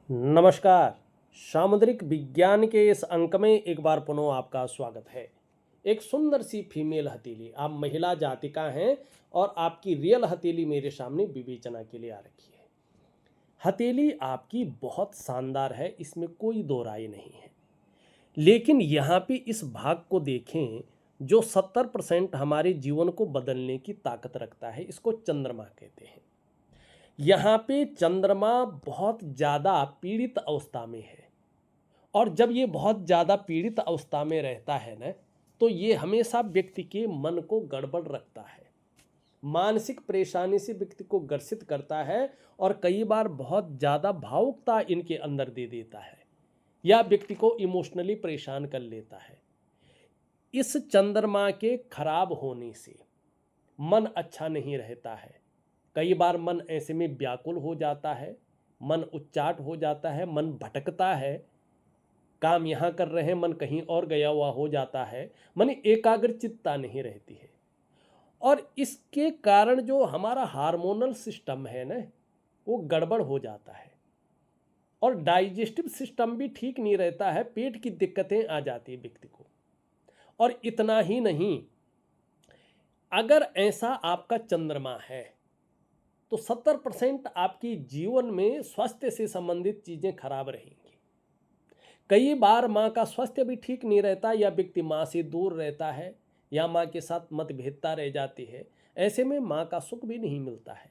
नमस्कार। सामुद्रिक विज्ञान के इस अंक में एक बार पुनः आपका स्वागत है। एक सुंदर सी फीमेल हथेली, आप महिला जातिका हैं और आपकी रियल हथेली मेरे सामने विवेचना के लिए आ रखी है। हथेली आपकी बहुत शानदार है, इसमें कोई दो राय नहीं है। लेकिन यहाँ पे इस भाग को देखें जो 70% हमारे जीवन को बदलने की ताकत रखता है, इसको चंद्रमा कहते हैं। यहाँ पे चंद्रमा बहुत ज़्यादा पीड़ित अवस्था में है और जब ये बहुत ज़्यादा पीड़ित अवस्था में रहता है ना, तो ये हमेशा व्यक्ति के मन को गड़बड़ रखता है, मानसिक परेशानी से व्यक्ति को ग्रसित करता है और कई बार बहुत ज़्यादा भावुकता इनके अंदर दे देता है या व्यक्ति को इमोशनली परेशान कर लेता है। इस चंद्रमा के खराब होने से मन अच्छा नहीं रहता है। कई बार मन ऐसे में व्याकुल हो जाता है, मन उच्चाट हो जाता है, मन भटकता है, काम यहाँ कर रहे हैं मन कहीं और गया हुआ हो जाता है, मन एकाग्रचित्ता नहीं रहती है। और इसके कारण जो हमारा हार्मोनल सिस्टम है ना, वो गड़बड़ हो जाता है और डाइजेस्टिव सिस्टम भी ठीक नहीं रहता है, पेट की दिक्कतें आ जाती है व्यक्ति को। और इतना ही नहीं, अगर ऐसा आपका चंद्रमा है तो 70% आपकी जीवन में स्वास्थ्य से संबंधित चीज़ें खराब रहेंगी। कई बार माँ का स्वास्थ्य भी ठीक नहीं रहता या व्यक्ति माँ से दूर रहता है या माँ के साथ मतभेदता रह जाती है। ऐसे में माँ का सुख भी नहीं मिलता है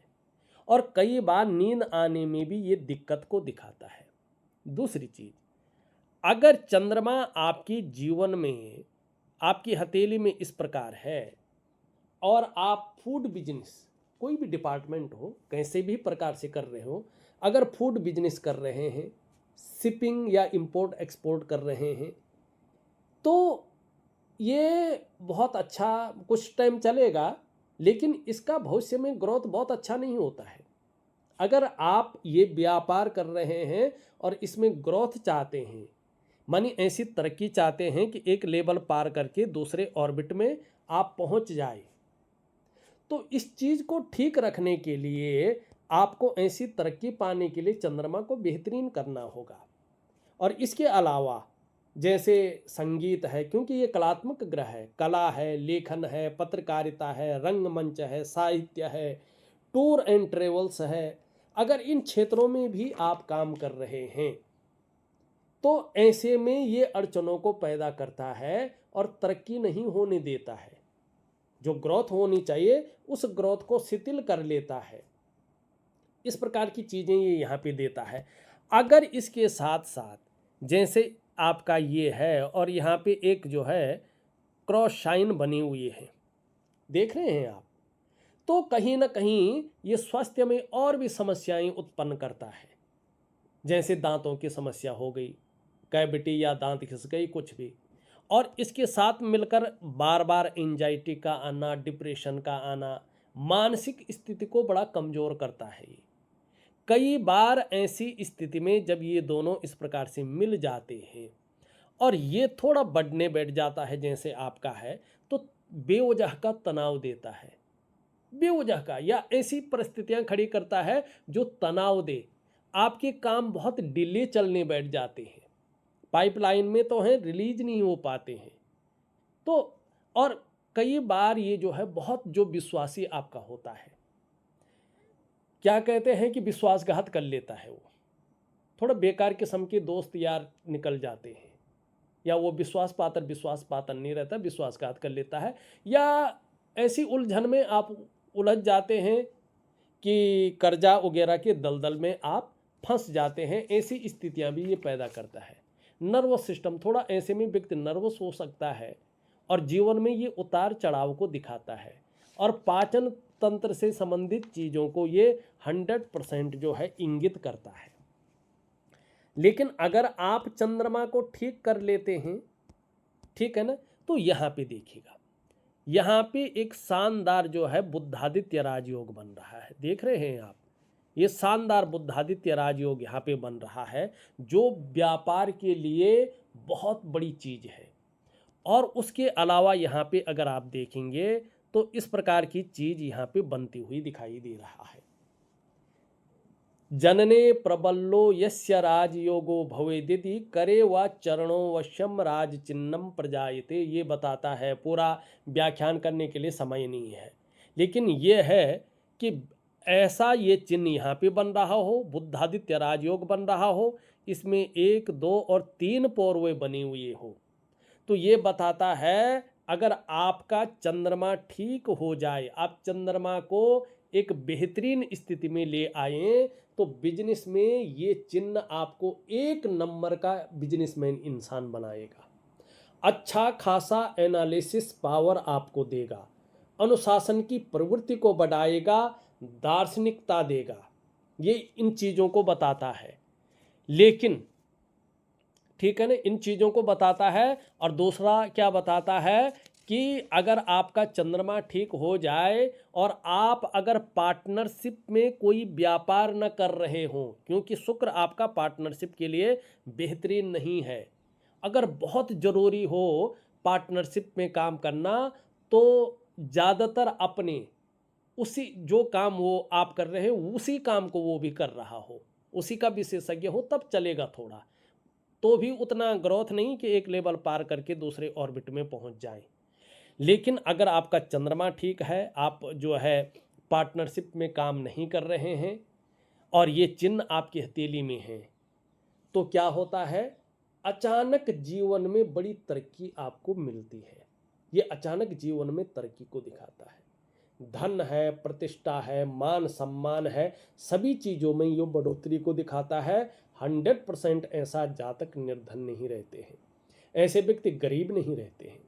और कई बार नींद आने में भी ये दिक्कत को दिखाता है। दूसरी चीज़, अगर चंद्रमा आपकी जीवन में आपकी हथेली में इस प्रकार है और आप फूड बिजनेस कोई भी डिपार्टमेंट हो, कैसे भी प्रकार से कर रहे हो, अगर फूड बिजनेस कर रहे हैं, शिपिंग या इंपोर्ट एक्सपोर्ट कर रहे हैं, तो ये बहुत अच्छा कुछ टाइम चलेगा, लेकिन इसका भविष्य में ग्रोथ बहुत अच्छा नहीं होता है। अगर आप ये व्यापार कर रहे हैं और इसमें ग्रोथ चाहते हैं, मानी ऐसी तरक्की चाहते हैं कि एक लेवल पार करके दूसरे ऑर्बिट में आप पहुंच जाए, तो इस चीज़ को ठीक रखने के लिए आपको ऐसी तरक्की पाने के लिए चंद्रमा को बेहतरीन करना होगा। और इसके अलावा जैसे संगीत है, क्योंकि ये कलात्मक ग्रह है, कला है, लेखन है, पत्रकारिता है, रंगमंच है, साहित्य है, टूर एंड ट्रेवल्स है, अगर इन क्षेत्रों में भी आप काम कर रहे हैं तो ऐसे में ये अड़चनों को पैदा करता है और तरक्की नहीं होने देता है। जो ग्रोथ होनी चाहिए उस ग्रोथ को शिथिल कर लेता है। इस प्रकार की चीज़ें ये यहाँ पे देता है। अगर इसके साथ साथ जैसे आपका ये है और यहाँ पे एक जो है क्रॉस साइन बनी हुई है, देख रहे हैं आप, तो कहीं ना कहीं ये स्वास्थ्य में और भी समस्याएं उत्पन्न करता है। जैसे दांतों की समस्या हो गई, कैविटी या दांत घिस गई, कुछ भी। और इसके साथ मिलकर बार बार एंजाइटी का आना, डिप्रेशन का आना, मानसिक स्थिति को बड़ा कमज़ोर करता है ये। कई बार ऐसी स्थिति में जब ये दोनों इस प्रकार से मिल जाते हैं और ये थोड़ा बढ़ने बैठ जाता है जैसे आपका है, तो बेवजह का तनाव देता है, बेवजह का, या ऐसी परिस्थितियां खड़ी करता है जो तनाव दे। आपके काम बहुत डिले चलने बैठ जाते हैं, पाइपलाइन में तो हैं, रिलीज नहीं हो पाते हैं। तो और कई बार ये जो है बहुत जो विश्वासी आपका होता है, क्या कहते हैं कि विश्वासघात कर लेता है, वो थोड़ा बेकार किस्म के दोस्त यार निकल जाते हैं, या वो विश्वास पात्र नहीं रहता, विश्वासघात कर लेता है, या ऐसी उलझन में आप उलझ जाते हैं कि कर्जा वगैरह के दलदल में आप फंस जाते हैं। ऐसी स्थितियां भी ये पैदा करता है। नर्वस सिस्टम, थोड़ा ऐसे में व्यक्ति नर्वस हो सकता है और जीवन में ये उतार चढ़ाव को दिखाता है और पाचन तंत्र से संबंधित चीज़ों को ये 100% जो है इंगित करता है। लेकिन अगर आप चंद्रमा को ठीक कर लेते हैं, ठीक है ना, तो यहाँ पे देखिएगा, यहाँ पे एक शानदार जो है बुद्धादित्य राजयोग बन रहा है, देख रहे हैं आप, ये शानदार बुद्धादित्य राजयोग यहाँ पे बन रहा है, जो व्यापार के लिए बहुत बड़ी चीज़ है। और उसके अलावा यहाँ पे अगर आप देखेंगे तो इस प्रकार की चीज़ यहाँ पे बनती हुई दिखाई दे रहा है। जनने प्रबल्लो यस्य राजयोगो भवेदिति करे व चरणों वश्यम राज चिन्नम प्रजायते। ये बताता है, पूरा व्याख्यान करने के लिए समय नहीं है, लेकिन ये है कि ऐसा ये चिन्ह यहाँ पे बन रहा हो, बुद्धादित्य राजयोग बन रहा हो, इसमें 1, 2 और 3 पौरवे बने हुए हो, तो ये बताता है अगर आपका चंद्रमा ठीक हो जाए, आप चंद्रमा को एक बेहतरीन स्थिति में ले आए, तो बिजनेस में ये चिन्ह आपको 1 नंबर का बिजनेसमैन इंसान बनाएगा। अच्छा खासा एनालिसिस पावर आपको देगा, अनुशासन की प्रवृत्ति को बढ़ाएगा, दार्शनिकता देगा, ये इन चीज़ों को बताता है। लेकिन ठीक है ना, इन चीज़ों को बताता है। और दूसरा क्या बताता है कि अगर आपका चंद्रमा ठीक हो जाए और आप अगर पार्टनरशिप में कोई व्यापार न कर रहे हों, क्योंकि शुक्र आपका पार्टनरशिप के लिए बेहतरीन नहीं है, अगर बहुत ज़रूरी हो पार्टनरशिप में काम करना, तो ज़्यादातर अपने उसी जो काम वो आप कर रहे हो उसी काम को वो भी कर रहा हो, उसी का विशेषज्ञ हो, तब चलेगा थोड़ा, तो भी उतना ग्रोथ नहीं कि एक लेवल पार करके दूसरे ऑर्बिट में पहुंच जाए। लेकिन अगर आपका चंद्रमा ठीक है, आप जो है पार्टनरशिप में काम नहीं कर रहे हैं और ये चिन्ह आपकी हथेली में है, तो क्या होता है, अचानक जीवन में बड़ी तरक्की आपको मिलती है। ये अचानक जीवन में तरक्की को दिखाता है। धन है, प्रतिष्ठा है, मान सम्मान है, सभी चीज़ों में ये बढ़ोतरी को दिखाता है। 100% ऐसा जातक निर्धन नहीं रहते हैं, ऐसे व्यक्ति गरीब नहीं रहते हैं।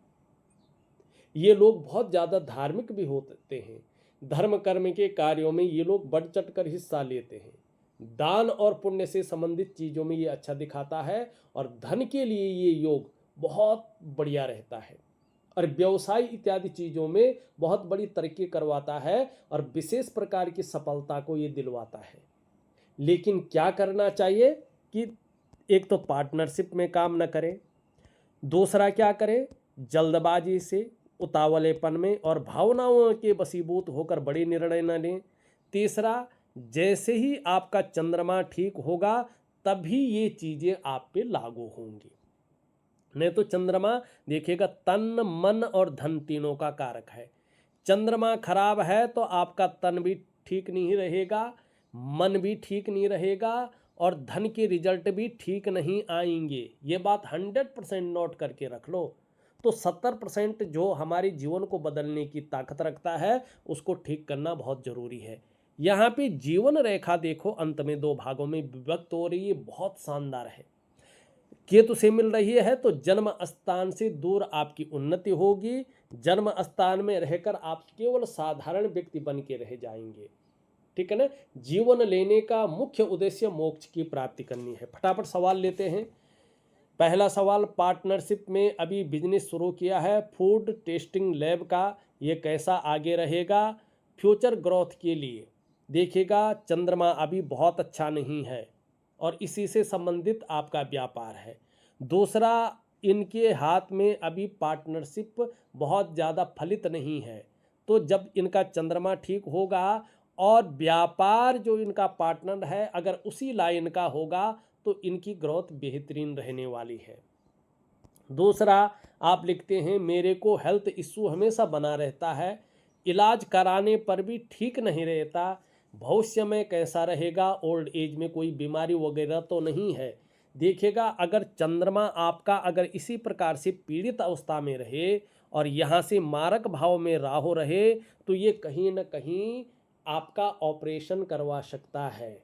ये लोग बहुत ज़्यादा धार्मिक भी होते हैं, धर्म कर्म के कार्यों में ये लोग बढ़ चढ़ कर हिस्सा लेते हैं। दान और पुण्य से संबंधित चीज़ों में ये अच्छा दिखाता है, और धन के लिए ये योग बहुत बढ़िया रहता है, और व्यवसाय इत्यादि चीज़ों में बहुत बड़ी तरक्की करवाता है, और विशेष प्रकार की सफलता को ये दिलवाता है। लेकिन क्या करना चाहिए कि एक तो पार्टनरशिप में काम न करें, दूसरा क्या करें, जल्दबाजी से, उतावलेपन में और भावनाओं के वशीभूत होकर बड़े निर्णय न लें। तीसरा, जैसे ही आपका चंद्रमा ठीक होगा तभी ये चीज़ें आप पे लागू होंगी। नहीं तो चंद्रमा देखिएगा तन मन और धन तीनों का कारक है। चंद्रमा खराब है तो आपका तन भी ठीक नहीं रहेगा, मन भी ठीक नहीं रहेगा, और धन के रिजल्ट भी ठीक नहीं आएंगे। ये बात 100% नोट करके रख लो। तो 70% जो हमारी जीवन को बदलने की ताकत रखता है, उसको ठीक करना बहुत ज़रूरी है। यहाँ पे जीवन रेखा देखो, अंत में 2 भागों में विभक्त हो रही है, बहुत शानदार है। केतु से मिल रही है तो जन्म स्थान से दूर आपकी उन्नति होगी, जन्म स्थान में रहकर आप केवल साधारण व्यक्ति बन के रह जाएंगे। ठीक है ना, जीवन लेने का मुख्य उद्देश्य मोक्ष की प्राप्ति करनी है। फटाफट सवाल लेते हैं। पहला सवाल, पार्टनरशिप में अभी बिजनेस शुरू किया है फूड टेस्टिंग लैब का, ये कैसा आगे रहेगा फ्यूचर ग्रोथ के लिए? देखिएगा चंद्रमा अभी बहुत अच्छा नहीं है, और इसी से संबंधित आपका व्यापार है। दूसरा, इनके हाथ में अभी पार्टनरशिप बहुत ज़्यादा फलित नहीं है, तो जब इनका चंद्रमा ठीक होगा और व्यापार जो इनका पार्टनर है अगर उसी लाइन का होगा, तो इनकी ग्रोथ बेहतरीन रहने वाली है। दूसरा, आप लिखते हैं मेरे को हेल्थ इश्यू हमेशा बना रहता है, इलाज कराने पर भी ठीक नहीं रहता, भविष्य में कैसा रहेगा, ओल्ड एज में कोई बीमारी वगैरह तो नहीं है? देखिएगा अगर चंद्रमा आपका अगर इसी प्रकार से पीड़ित अवस्था में रहे और यहाँ से मारक भाव में राहु रहे, तो ये कहीं ना कहीं आपका ऑपरेशन करवा सकता है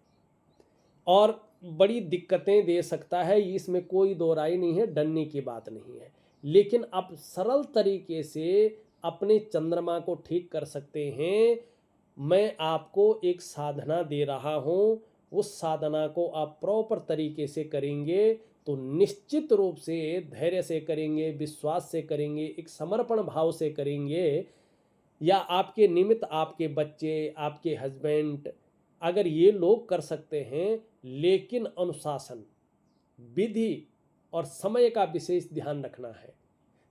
और बड़ी दिक्कतें दे सकता है, इसमें कोई दो राय नहीं है, डरने की बात नहीं है। लेकिन आप सरल तरीके से अपने चंद्रमा को ठीक कर सकते हैं। मैं आपको एक साधना दे रहा हूँ, उस साधना को आप प्रॉपर तरीके से करेंगे तो निश्चित रूप से धैर्य से करेंगे, विश्वास से करेंगे, एक समर्पण भाव से करेंगे, या आपके निमित्त आपके बच्चे, आपके हस्बैंड, अगर ये लोग कर सकते हैं, लेकिन अनुशासन, विधि और समय का विशेष ध्यान रखना है,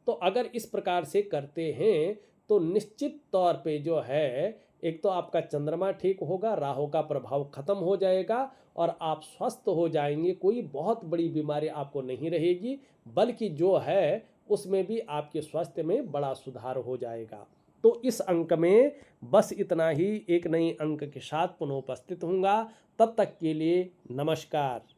तो अगर इस प्रकार से करते हैं तो निश्चित तौर पे जो है एक तो आपका चंद्रमा ठीक होगा, राहु का प्रभाव खत्म हो जाएगा और आप स्वस्थ हो जाएंगे। कोई बहुत बड़ी बीमारी आपको नहीं रहेगी, बल्कि जो है उसमें भी आपके स्वास्थ्य में बड़ा सुधार हो जाएगा। तो इस अंक में बस इतना ही। एक नई अंक के साथ पुनः उपस्थित होऊंगा। तब तक के लिए नमस्कार।